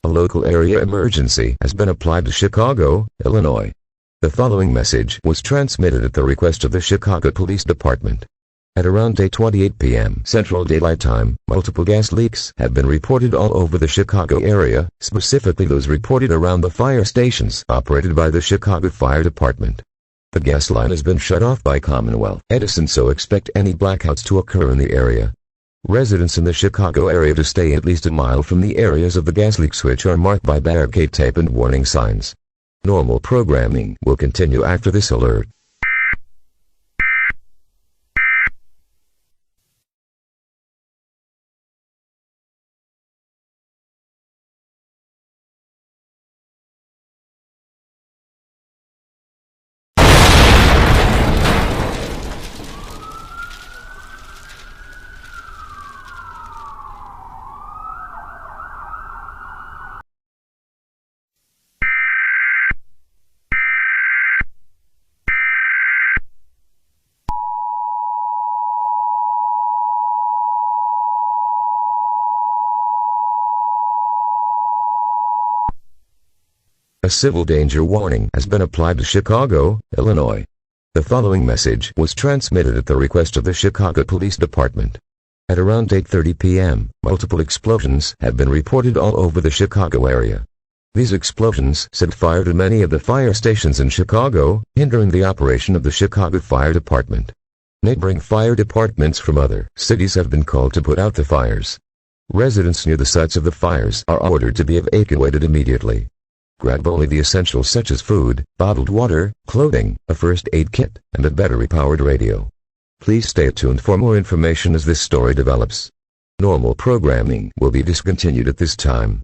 local area emergency has been applied to Chicago, Illinois. The following message was transmitted at the request of the Chicago Police Department. At around 8:28 p.m. Central Daylight Time, multiple gas leaks have been reported all over the Chicago area, specifically those reported around the fire stations operated by the Chicago Fire Department. The gas line has been shut off by Commonwealth Edison, so expect any blackouts to occur in the area. Residents in the Chicago area to stay at least a mile from the areas of the gas leaks, which are marked by barricade tape and warning signs. Normal programming will continue after this alert. A civil danger warning has been applied to Chicago, Illinois. The following message was transmitted at the request of the Chicago Police Department. At around 8:30 p.m., multiple explosions have been reported all over the Chicago area. These explosions set fire to many of the fire stations in Chicago, hindering the operation of the Chicago Fire Department. Neighboring fire departments from other cities have been called to put out the fires. Residents near the sites of the fires are ordered to be evacuated immediately. Grab only the essentials such as food, bottled water, clothing, a first aid kit, and a battery-powered radio. Please stay tuned for more information as this story develops. Normal programming will be discontinued at this time.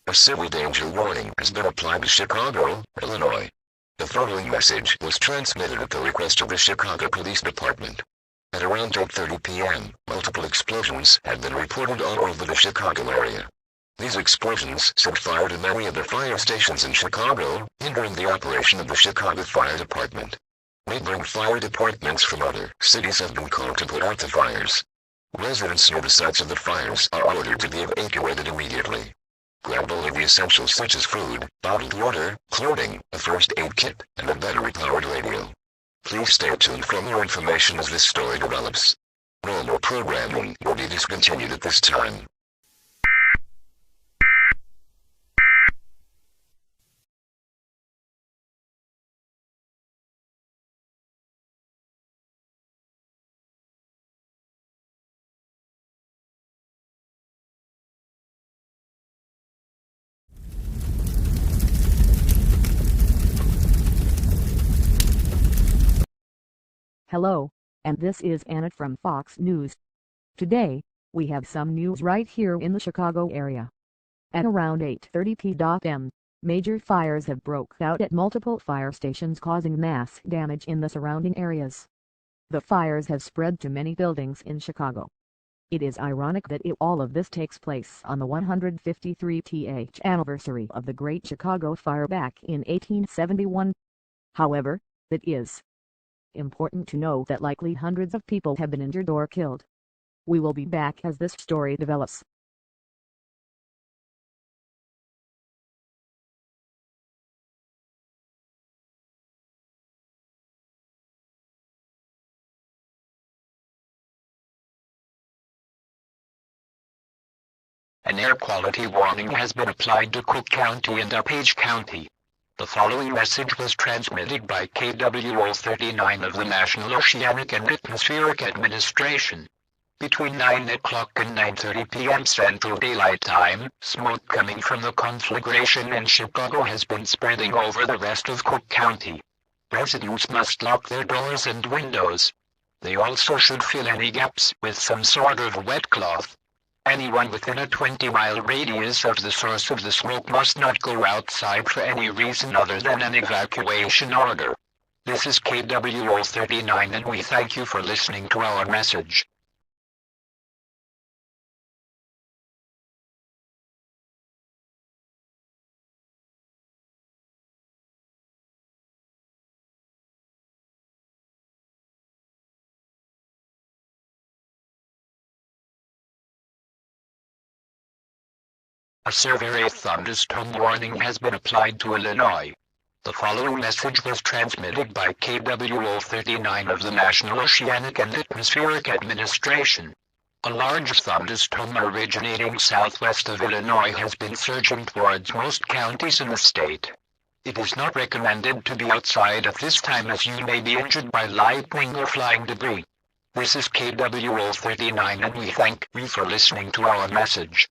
A civil danger warning has been applied to Chicago, Illinois. The following message was transmitted at the request of the Chicago Police Department. At around 8:30 p.m., multiple explosions have been reported all over the Chicago area. These explosions set fire to many of the fire stations in Chicago, hindering the operation of the Chicago Fire Department. Neighboring fire departments from other cities have been called to put out the fires. Residents near the sites of the fires are ordered to be evacuated immediately. Grab only the essentials such as food, bottled water, clothing, a first aid kit, and a battery-powered radio. Please stay tuned for more information as this story develops. Normal programming will be discontinued at this time. Hello, and this is Anna from Fox News. Today, we have some news right here in the Chicago area. At around 8:30 p.m., major fires have broke out at multiple fire stations, causing mass damage in the surrounding areas. The fires have spread to many buildings in Chicago. It is ironic that all of this takes place on the 153th anniversary of the Great Chicago Fire back in 1871. However, it is important to know that likely hundreds of people have been injured or killed. We will be back as this story develops. An air quality warning has been applied to Cook County and DuPage County. The following message was transmitted by KWO-39 of the National Oceanic and Atmospheric Administration. Between 9 o'clock and 9:30 p.m. Central Daylight Time, smoke coming from the conflagration in Chicago has been spreading over the rest of Cook County. Residents must lock their doors and windows. They also should fill any gaps with some sort of wet cloth. Anyone within a 20-mile radius of the source of the smoke must not go outside for any reason other than an evacuation order. This is KWO 39 and we thank you for listening to our message. A severe thunderstorm warning has been applied to Illinois. The following message was transmitted by KWO 39 of the National Oceanic and Atmospheric Administration. A large thunderstorm originating southwest of Illinois has been surging towards most counties in the state. It is not recommended to be outside at this time as you may be injured by lightning or flying debris. This is KWO 39 and we thank you for listening to our message.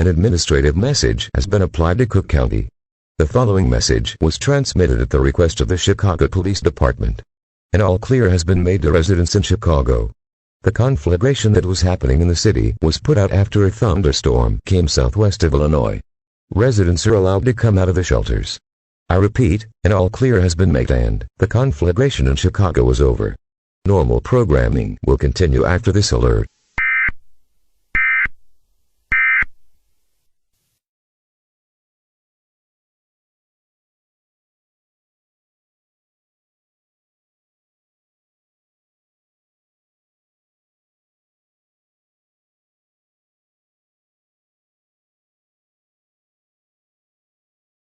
An administrative message has been applied to Cook County. The following message was transmitted at the request of the Chicago Police Department. An all clear has been made to residents in Chicago. The conflagration that was happening in the city was put out after a thunderstorm came southwest of Illinois. Residents are allowed to come out of the shelters. I repeat, an all clear has been made and the conflagration in Chicago is over. Normal programming will continue after this alert.